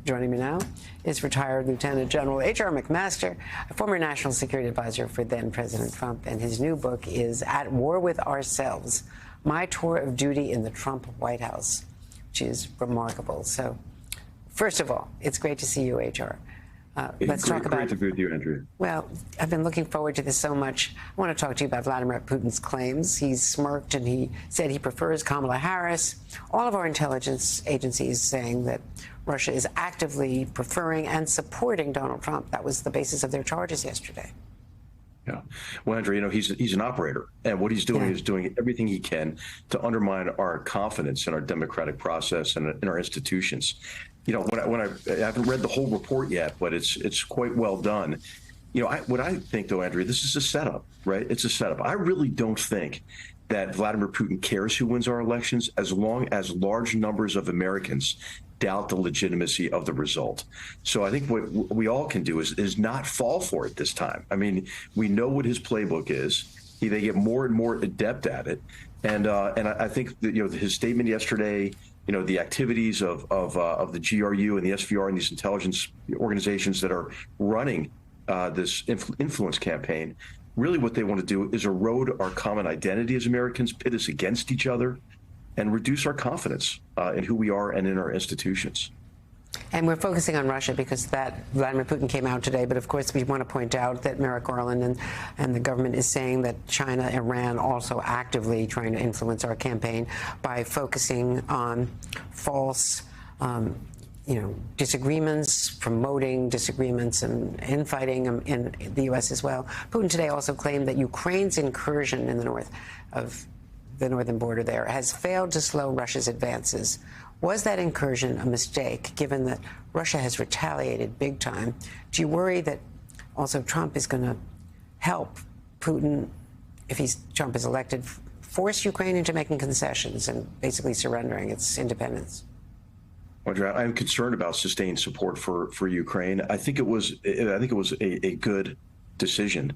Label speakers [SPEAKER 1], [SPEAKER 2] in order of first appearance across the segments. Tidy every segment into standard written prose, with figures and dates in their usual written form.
[SPEAKER 1] Joining me now is retired Lieutenant General H.R. McMaster, a former national security advisor for then President Trump, and his new book is At War with Ourselves, My Tour of Duty in the Trump White House, which is remarkable. So, first of all, it's great to see you, H.R. Let's talk about.
[SPEAKER 2] Great to be with you, Andrew.
[SPEAKER 1] Well, I've been looking forward to this so much. I want to talk to you about Vladimir Putin's claims. He's smirked and he said he prefers Kamala Harris. All of our intelligence agencies saying that Russia is actively preferring and supporting Donald Trump. That was the basis of their charges yesterday.
[SPEAKER 2] Yeah. Well, Andrew, you know, he's an operator, and what he's doing is doing everything he can to undermine our confidence in our democratic process and in our institutions. You know, when I haven't read the whole report yet, but it's quite well done. You know, what I think, though, Andrea, this is a setup, right? It's a setup. I really don't think that Vladimir Putin cares who wins our elections as long as large numbers of Americans doubt the legitimacy of the result. So I think what we all can do is not fall for it this time. I mean, we know what his playbook is. They get more and more adept at it. And I think that, you know, his statement yesterday, you know, the activities of the GRU and the SVR and these intelligence organizations that are running this influence campaign, really what they want to do is erode our common identity as Americans, pit us against each other, and reduce our confidence in who we are and in our institutions.
[SPEAKER 1] And we're focusing on Russia because that Vladimir Putin came out today. But of course, we want to point out that Merrick Garland and the government is saying that China, Iran also actively trying to influence our campaign by focusing on false, disagreements, promoting disagreements and infighting in the U.S. as well. Putin today also claimed that Ukraine's incursion in the north of the northern border there has failed to slow Russia's advances. Was that incursion a mistake, given that Russia has retaliated big time? Do you worry that also Trump is going to help Putin, if Trump is elected, force Ukraine into making concessions and basically surrendering its independence?
[SPEAKER 2] Audra, I'm concerned about sustained support for Ukraine. I think it was a good decision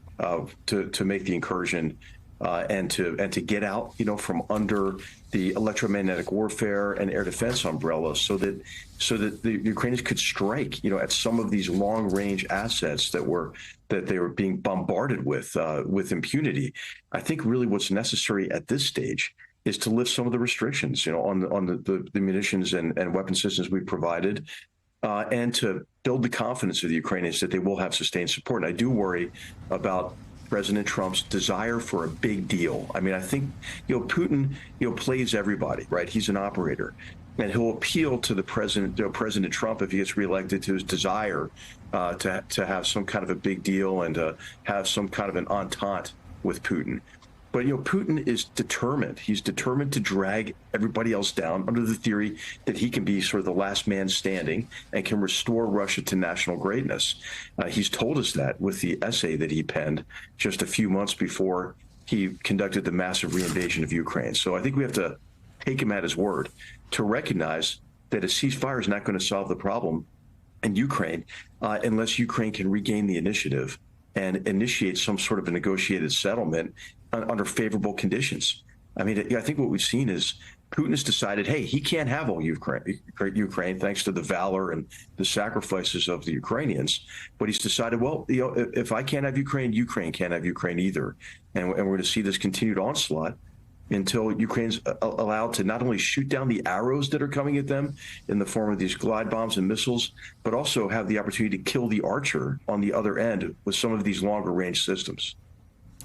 [SPEAKER 2] to make the incursion and to get out, you know, from under the electromagnetic warfare and air defense umbrella, so that the Ukrainians could strike, you know, at some of these long range assets that they were being bombarded with impunity. I think really what's necessary at this stage is to lift some of the restrictions, you know, on the munitions and weapon systems we provided, and to build the confidence of the Ukrainians that they will have sustained support. And I do worry about President Trump's desire for a big deal. I mean, I think, you know, Putin, you know, plays everybody, right? He's an operator, and he'll appeal to the president, President Trump, if he gets reelected, to his desire to have some kind of a big deal and to have some kind of an entente with Putin. But, you know, Putin is determined. He's determined to drag everybody else down under the theory that he can be sort of the last man standing and can restore Russia to national greatness. He's told us that with the essay that he penned just a few months before he conducted the massive reinvasion of Ukraine. So I think we have to take him at his word to recognize that a ceasefire is not going to solve the problem in Ukraine unless Ukraine can regain the initiative and initiate some sort of a negotiated settlement under favorable conditions. I mean, I think what we've seen is Putin has decided, hey, he can't have all Ukraine thanks to the valor and the sacrifices of the Ukrainians. But he's decided, well, you know, if I can't have Ukraine, Ukraine can't have Ukraine either. And we're going to see this continued onslaught until Ukraine's allowed to not only shoot down the arrows that are coming at them in the form of these glide bombs and missiles, but also have the opportunity to kill the archer on the other end with some of these longer range systems.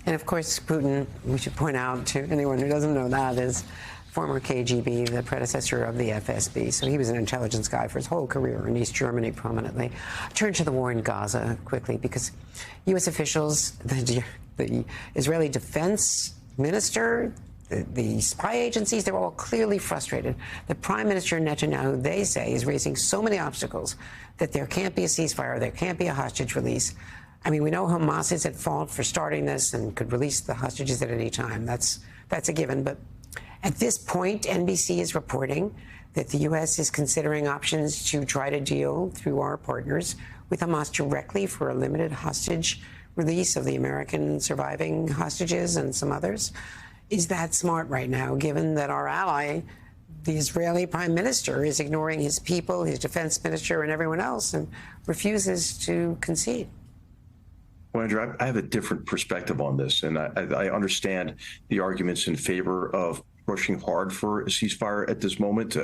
[SPEAKER 1] And of course, Putin, we should point out to anyone who doesn't know that, is former KGB, the predecessor of the FSB. So he was an intelligence guy for his whole career in East Germany prominently. Turn to the war in Gaza quickly, because U.S. officials, the Israeli defense minister, the spy agencies, they're all clearly frustrated. The Prime Minister Netanyahu, they say, is raising so many obstacles that there can't be a ceasefire, there can't be a hostage release. I mean, we know Hamas is at fault for starting this and could release the hostages at any time. That's a given. But at this point, NBC is reporting that the U.S. is considering options to try to deal through our partners with Hamas directly for a limited hostage release of the American surviving hostages and some others. Is that smart right now, given that our ally the Israeli prime minister is ignoring his people, his defense minister, and everyone else, and refuses to concede.
[SPEAKER 2] Well, Andrew, I have a different perspective on this, and I understand the arguments in favor of pushing hard for a ceasefire at this moment,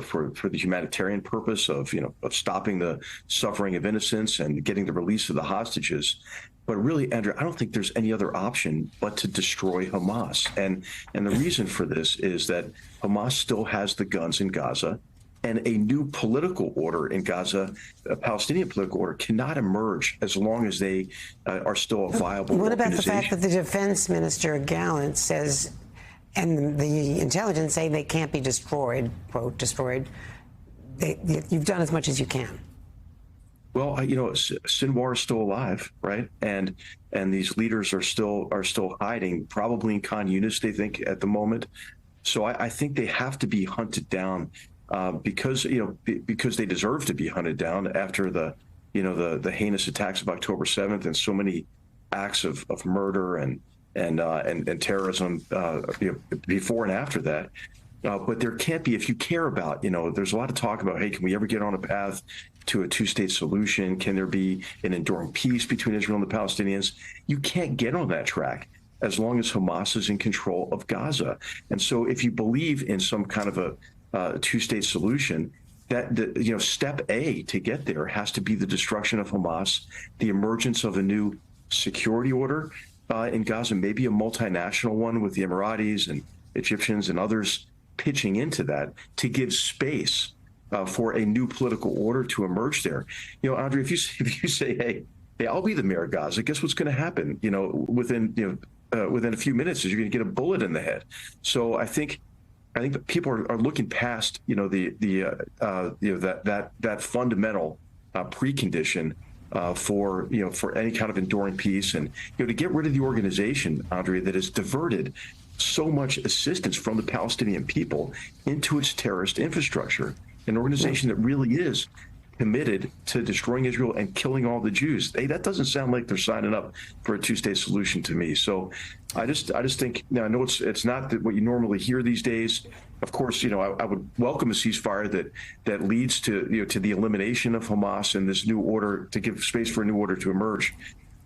[SPEAKER 2] for the humanitarian purpose of stopping the suffering of innocents and getting the release of the hostages. But really, Andrew, I don't think there's any other option but to destroy Hamas. And the reason for this is that Hamas still has the guns in Gaza, and a new political order in Gaza, a Palestinian political order, cannot emerge as long as they are still a viable
[SPEAKER 1] What about
[SPEAKER 2] organization.
[SPEAKER 1] the fact that the defense minister, Gallant, says, and the intelligence say they can't be destroyed, quote, destroyed, you've done as much as you can?
[SPEAKER 2] Well, Sinwar is still alive, right? And these leaders are still hiding, probably in Khan Yunis, they think, at the moment. So I think they have to be hunted down because they deserve to be hunted down after the heinous attacks of October 7th and so many acts of murder and terrorism before and after that. But there can't be, if you care about, there's a lot of talk about, hey, can we ever get on a path to a two-state solution? Can there be an enduring peace between Israel and the Palestinians? You can't get on that track as long as Hamas is in control of Gaza. And so if you believe in some kind of a two-state solution, that step A to get there has to be the destruction of Hamas, the emergence of a new security order in Gaza, maybe a multinational one with the Emiratis and Egyptians and others pitching into that to give space for a new political order to emerge there. Andrew, if you say, hey, I'll be the mayor of Gaza, guess what's going to happen? Within a few minutes, is you're going to get a bullet in the head. So I think that people are looking past that fundamental precondition for any kind of enduring peace, and to get rid of the organization, Andrea, that has diverted so much assistance from the Palestinian people into its terrorist infrastructure, an organization that really is committed to destroying Israel and killing all the Jews. That doesn't sound like they're signing up for a two-state solution to me. So I just think, I know it's not what you normally hear these days. Of course, I would welcome a ceasefire that leads to the elimination of Hamas and this new order, to give space for a new order to emerge.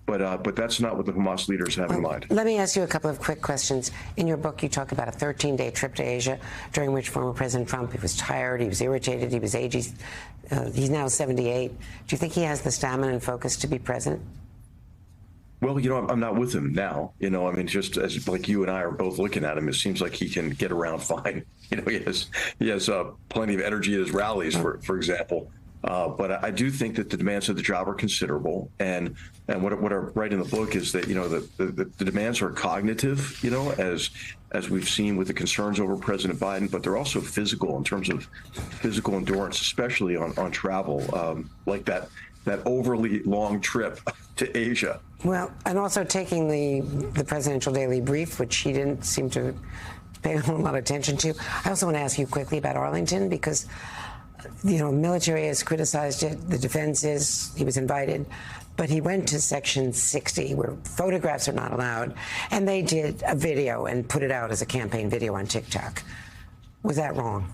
[SPEAKER 2] But that's not what the Hamas leaders have in mind.
[SPEAKER 1] Let me ask you a couple of quick questions. In your book, you talk about a 13-day trip to Asia, during which former President Trump, he was tired, he was irritated, he was aged. He's now 78. Do you think he has the stamina and focus to be president?
[SPEAKER 2] Well, I'm not with him now. Just as like you and I are both looking at him, it seems like he can get around fine. He has plenty of energy at his rallies, for example. But I do think that the demands of the job are considerable, and what I write in the book is that the demands are cognitive, as we've seen with the concerns over President Biden, but they're also physical in terms of physical endurance, especially on travel, like that overly long trip to Asia.
[SPEAKER 1] Well, and also taking the presidential daily brief, which he didn't seem to pay a whole lot of attention to. I also want to ask you quickly about Arlington, because military has criticized it. The defense is he was invited, but he went to Section 60, where photographs are not allowed, and they did a video and put it out as a campaign video on TikTok. Was that wrong?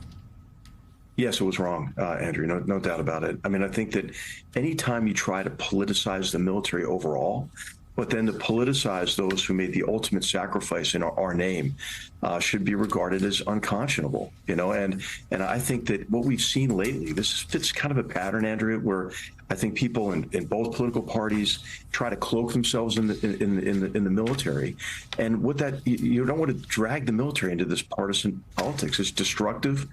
[SPEAKER 2] Yes, it was wrong, Andrew. No doubt about it. I think that anytime you try to politicize the military overall, but then to politicize those who made the ultimate sacrifice in our name should be regarded as unconscionable, and I think that what we've seen lately, this fits kind of a pattern, Andrea, where I think people in both political parties try to cloak themselves in the military, and what that you don't want to drag the military into this partisan politics. It's destructive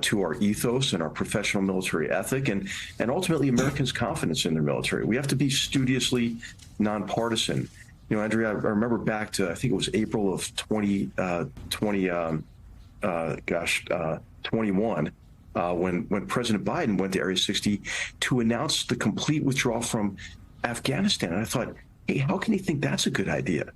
[SPEAKER 2] to our ethos and our professional military ethic, and ultimately Americans' confidence in their military. We have to be studiously nonpartisan. Andrea, I remember back to, I think it was April of 2021, when President Biden went to Area 60 to announce the complete withdrawal from Afghanistan. And I thought, hey, how can he think that's a good idea?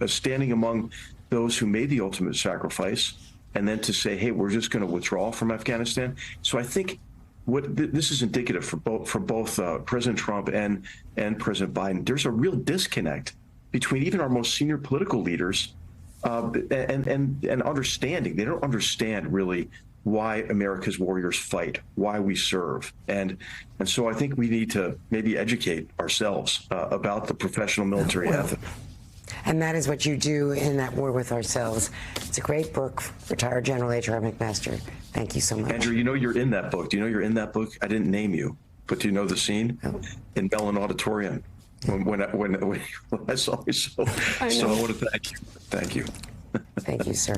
[SPEAKER 2] Standing among those who made the ultimate sacrifice, and then to say, hey, we're just going to withdraw from Afghanistan. So I think this is indicative for both President Trump and President Biden. There's a real disconnect between even our most senior political leaders and understanding. They don't understand really why America's warriors fight, why we serve. And so I think we need to maybe educate ourselves about the professional military ethic.
[SPEAKER 1] And that is what you do in That War with Ourselves. It's a great book, retired General H.R. McMaster. Thank you so much.
[SPEAKER 2] Andrew, you know you're in that book. Do you know you're in that book? I didn't name you, but do you know the scene in Mellon Auditorium when I saw you? So I want to thank you. Thank you.
[SPEAKER 1] Thank you, sir.